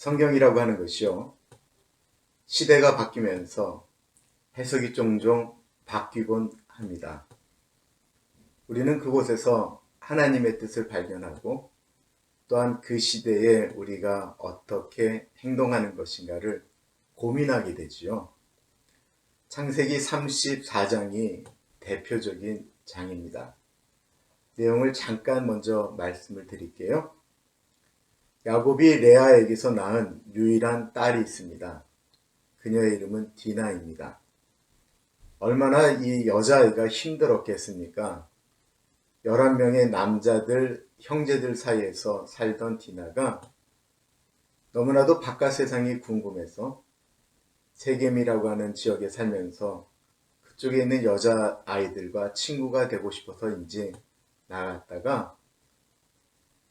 성경이라고 하는 것이요, 시대가 바뀌면서 해석이 종종 바뀌곤 합니다. 우리는 그곳에서 하나님의 뜻을 발견하고 또한 그 시대에 우리가 어떻게 행동하는 것인가를 고민하게 되지요. 창세기 34장이 대표적인 장입니다. 내용을 잠깐 먼저 말씀을 드릴게요. 야곱이 레아에게서 낳은 유일한 딸이 있습니다. 그녀의 이름은 디나입니다. 얼마나 이 여자아이가 힘들었겠습니까? 11명의 남자들, 형제들 사이에서 살던 디나가 너무나도 바깥 세상이 궁금해서 세겜이라고 하는 지역에 살면서 그쪽에 있는 여자아이들과 친구가 되고 싶어서인지 나갔다가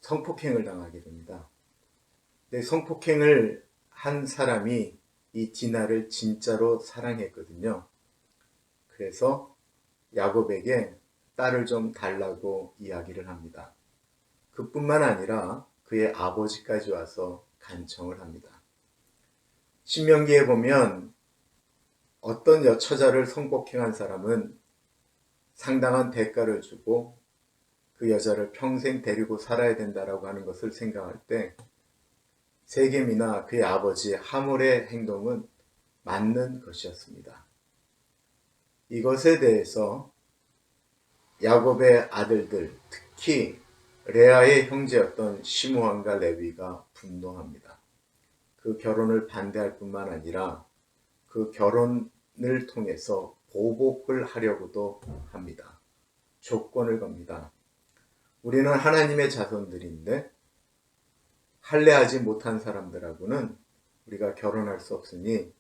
성폭행을 당하게 됩니다. 근데 성폭행을 한 사람이 이 디나를 진짜로 사랑했거든요. 그래서 야곱에게 딸을 좀 달라고 이야기를 합니다. 그뿐만 아니라 그의 아버지까지 와서 간청을 합니다. 신명기에 보면 어떤 여처자를 성폭행한 사람은 상당한 대가를 주고 그 여자를 평생 데리고 살아야 된다라고 하는 것을 생각할 때 세겜이나 그의 아버지 하몰의 행동은 맞는 것이었습니다. 이것에 대해서 야곱의 아들들, 특히 레아의 형제였던 시므온과 레위가 분노합니다. 그 결혼을 반대할 뿐만 아니라 그 결혼을 통해서 보복을 하려고도 합니다. 조건을 겁니다. 우리는 하나님의 자손들인데 할례하지 못한 사람들하고는 우리가 결혼할 수 없으니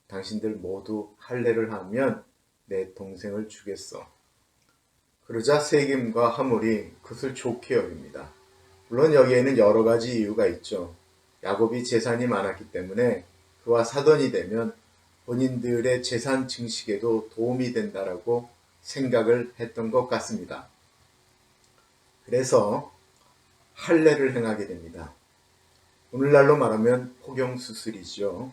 당신들 모두 할례를 하면 내 동생을 주겠어. 그러자 세겜과 하몰이 그것을 좋게 여깁니다. 물론 여기에는 여러 가지 이유가 있죠. 야곱이 재산이 많았기 때문에 그와 사돈이 되면 본인들의 재산 증식에도 도움이 된다라고 생각을 했던 것 같습니다. 그래서 할례를 행하게 됩니다. 오늘날로 말하면 포경수술이죠.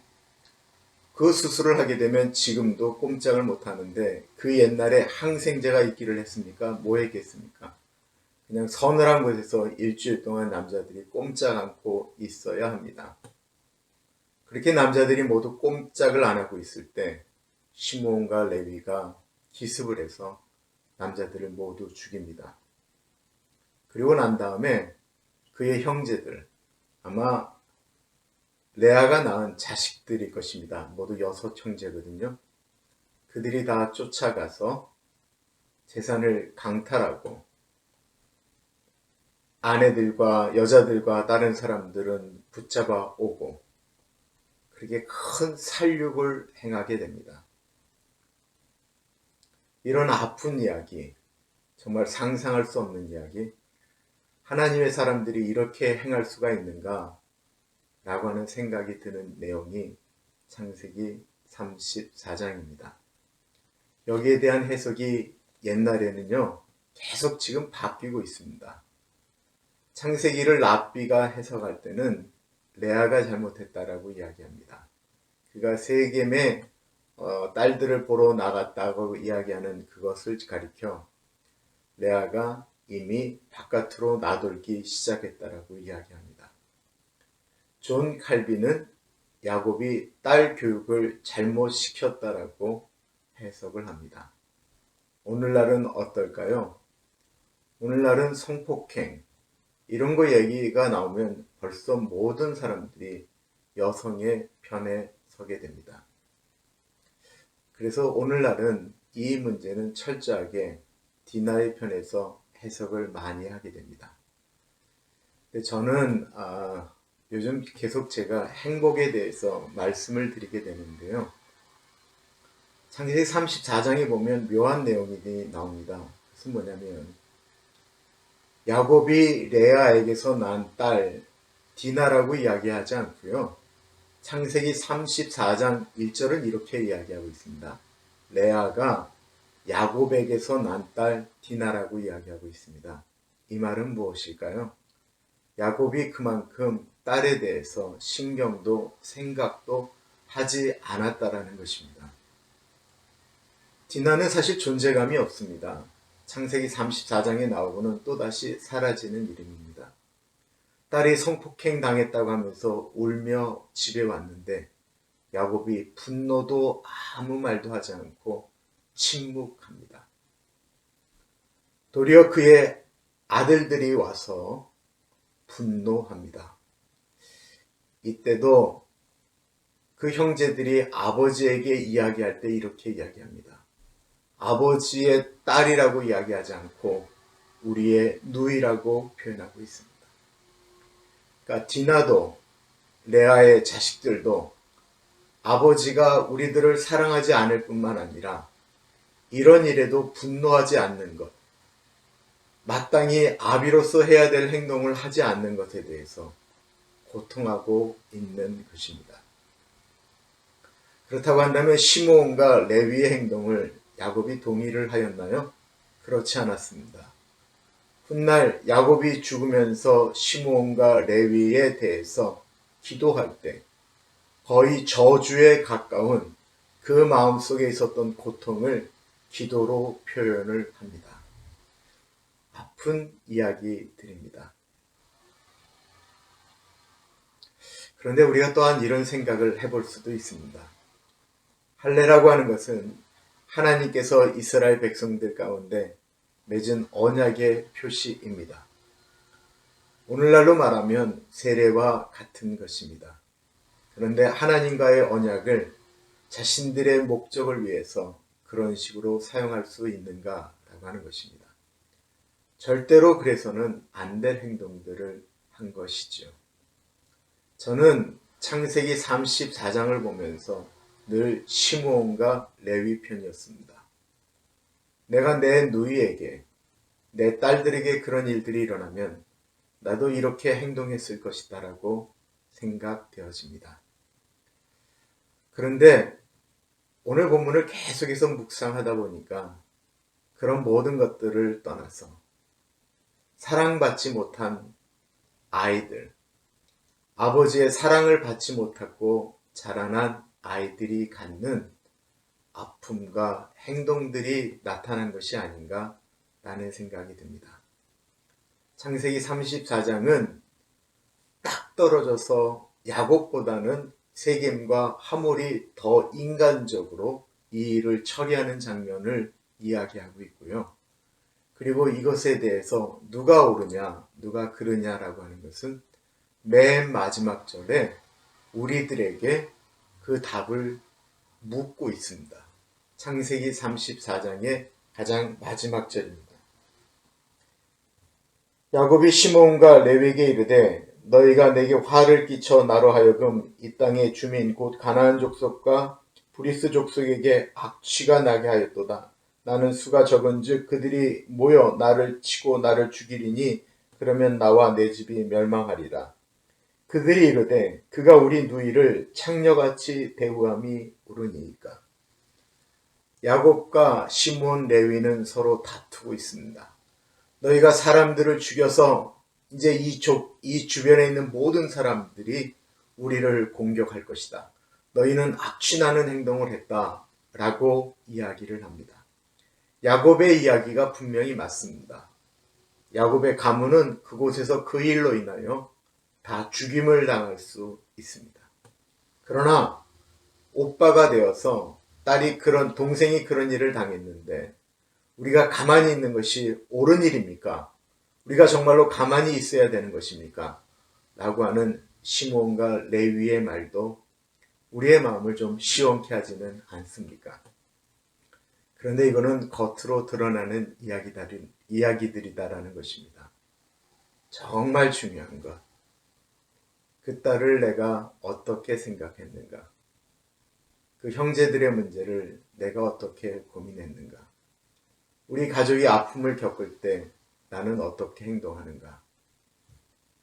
그 수술을 하게 되면 지금도 꼼짝을 못하는데 그 옛날에 항생제가 있기를 했습니까? 뭐 했겠습니까? 그냥 서늘한 곳에서 일주일 동안 남자들이 꼼짝 않고 있어야 합니다. 그렇게 남자들이 모두 꼼짝을 안 하고 있을 때 시므온과 레위가 기습을 해서 남자들을 모두 죽입니다. 그리고 난 다음에 그의 형제들, 아마 레아가 낳은 자식들일 것입니다. 모두 6형제거든요. 그들이 다 쫓아가서 재산을 강탈하고 아내들과 여자들과 다른 사람들은 붙잡아 오고 그렇게 큰 살육을 행하게 됩니다. 이런 아픈 이야기, 정말 상상할 수 없는 이야기, 하나님의 사람들이 이렇게 행할 수가 있는가 라고 하는 생각이 드는 내용이 창세기 34장입니다. 여기에 대한 해석이 옛날에는요 계속 지금 바뀌고 있습니다. 창세기를 랍비가 해석할 때는 레아가 잘못했다라고 이야기합니다. 그가 세겜의 딸들을 보러 나갔다고 이야기하는 그것을 가리켜 레아가 이미 바깥으로 나돌기 시작했다라고 이야기합니다. 존 칼빈은 야곱이 딸 교육을 잘못 시켰다라고 해석을 합니다. 오늘날은 어떨까요? 오늘날은 성폭행, 이런 거 얘기가 나오면 벌써 모든 사람들이 여성의 편에 서게 됩니다. 그래서 오늘날은 이 문제는 철저하게 디나의 편에서 해석을 많이 하게 됩니다. 근데 저는 요즘 계속 제가 행복에 대해서 말씀을 드리게 되는데요. 창세기 34장에 보면 묘한 내용이 나옵니다. 그것은 뭐냐면 야곱이 레아에게서 난 딸 디나라고 이야기하지 않고요. 창세기 34장 1절은 이렇게 이야기하고 있습니다. 레아가 야곱에게서 난 딸 디나라고 이야기하고 있습니다. 이 말은 무엇일까요? 야곱이 그만큼 딸에 대해서 신경도 생각도 하지 않았다라는 것입니다. 디나는 사실 존재감이 없습니다. 창세기 34장에 나오고는 또다시 사라지는 이름입니다. 딸이 성폭행 당했다고 하면서 울며 집에 왔는데 야곱이 분노도 아무 말도 하지 않고 침묵합니다. 도리어 그의 아들들이 와서 분노합니다. 이때도 그 형제들이 아버지에게 이야기할 때 이렇게 이야기합니다. 아버지의 딸이라고 이야기하지 않고 우리의 누이라고 표현하고 있습니다. 그러니까 디나도 레아의 자식들도 아버지가 우리들을 사랑하지 않을 뿐만 아니라 이런 일에도 분노하지 않는 것, 마땅히 아비로서 해야 될 행동을 하지 않는 것에 대해서 고통하고 있는 것입니다. 그렇다고 한다면 시므온과 레위의 행동을 야곱이 동의를 하였나요? 그렇지 않았습니다. 훗날 야곱이 죽으면서 시므온과 레위에 대해서 기도할 때 거의 저주에 가까운 그 마음속에 있었던 고통을 기도로 표현을 합니다. 아픈 이야기들입니다. 그런데 우리가 또한 이런 생각을 해볼 수도 있습니다. 할례라고 하는 것은 하나님께서 이스라엘 백성들 가운데 맺은 언약의 표시입니다. 오늘날로 말하면 세례와 같은 것입니다. 그런데 하나님과의 언약을 자신들의 목적을 위해서 그런 식으로 사용할 수 있는가라고 하는 것입니다. 절대로 그래서는 안 될 행동들을 한 것이죠. 저는 창세기 34장을 보면서 늘 시므온과 레위 편이었습니다. 내가 내 누이에게, 내 딸들에게 그런 일들이 일어나면 나도 이렇게 행동했을 것이다 라고 생각되어집니다. 그런데 오늘 본문을 계속해서 묵상하다 보니까 그런 모든 것들을 떠나서 사랑받지 못한 아이들, 아버지의 사랑을 받지 못하고 자라난 아이들이 갖는 아픔과 행동들이 나타난 것이 아닌가 라는 생각이 듭니다. 창세기 34장은 딱 떨어져서 야곱보다는 세겜과 하몰이 더 인간적으로 이 일을 처리하는 장면을 이야기하고 있고요. 그리고 이것에 대해서 누가 옳으냐, 누가 그르냐라고 하는 것은 맨 마지막 절에 우리들에게 그 답을 묻고 있습니다. 창세기 34장의 가장 마지막 절입니다. 야곱이 시므온과 레위에게 이르되 너희가 내게 화를 끼쳐 나로 하여금 이 땅의 주민 곧 가나안 족속과 브리스 족속에게 악취가 나게 하였도다. 나는 수가 적은즉 그들이 모여 나를 치고 나를 죽이리니 그러면 나와 내 집이 멸망하리라. 그들이 이르되 그가 우리 누이를 창녀같이 대우함이 옳으니이까. 야곱과 시므온 레위는 서로 다투고 있습니다. 너희가 사람들을 죽여서 이제 이 주변에 있는 모든 사람들이 우리를 공격할 것이다. 너희는 악취나는 행동을 했다. 라고 이야기를 합니다. 야곱의 이야기가 분명히 맞습니다. 야곱의 가문은 그곳에서 그 일로 인하여 다 죽임을 당할 수 있습니다. 그러나 오빠가 되어서 동생이 그런 일을 당했는데 우리가 가만히 있는 것이 옳은 일입니까? 우리가 정말로 가만히 있어야 되는 것입니까? 라고 하는 시므온과 레위의 말도 우리의 마음을 좀 시원케 하지는 않습니까? 그런데 이거는 겉으로 드러나는 이야기들이다라는 것입니다. 정말 중요한 것. 그 딸을 내가 어떻게 생각했는가? 그 형제들의 문제를 내가 어떻게 고민했는가? 우리 가족이 아픔을 겪을 때 나는 어떻게 행동하는가?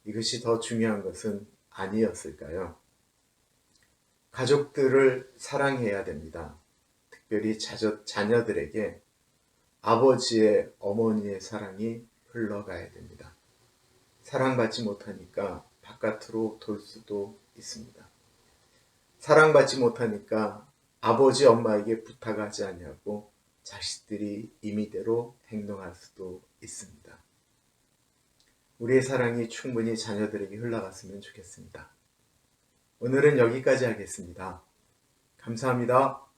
이것이 더 중요한 것은 아니었을까요? 가족들을 사랑해야 됩니다. 특별히 자녀들에게 아버지의, 어머니의 사랑이 흘러가야 됩니다. 사랑받지 못하니까 바깥으로 돌 수도 있습니다. 사랑받지 못하니까 아버지 엄마에게 부탁하지 않냐고 자식들이 임의대로 행동할 수도 있습니다. 우리의 사랑이 충분히 자녀들에게 흘러갔으면 좋겠습니다. 오늘은 여기까지 하겠습니다. 감사합니다.